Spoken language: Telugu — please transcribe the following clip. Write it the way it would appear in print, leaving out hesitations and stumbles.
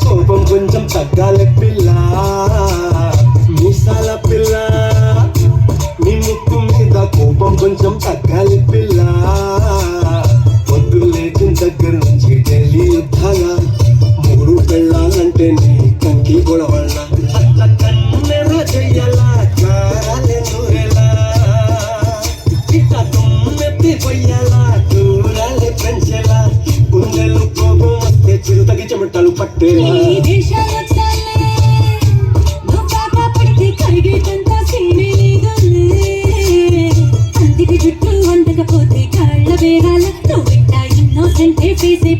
కోపం కొంచెం తగ్గాలి పిల్ల, మీసాల పిల్ల, నీ ముక్కు మీద కోపం కొంచెం తగ్గాలి పిల్ల. పొద్దు లేచిన దగ్గర నుంచి ఢిల్లీ యుద్ధాగా 3 పెళ్ళాలంటే నీ కంకి గొడవల్ల కన్నెర చెయ్యలా కాలే నూరెలా ఇట్ట తుమ్మెత్తి పొయ్యలా దూరాలే పెంచెలా గుండెలు కోపం వస్తే చిరుతకి చెమటలు పట్టేలా. జుట్టు అందకపోతే కాళ్ళ బేరాల నువ్వు ఇన్నోసెంటే ఫేసే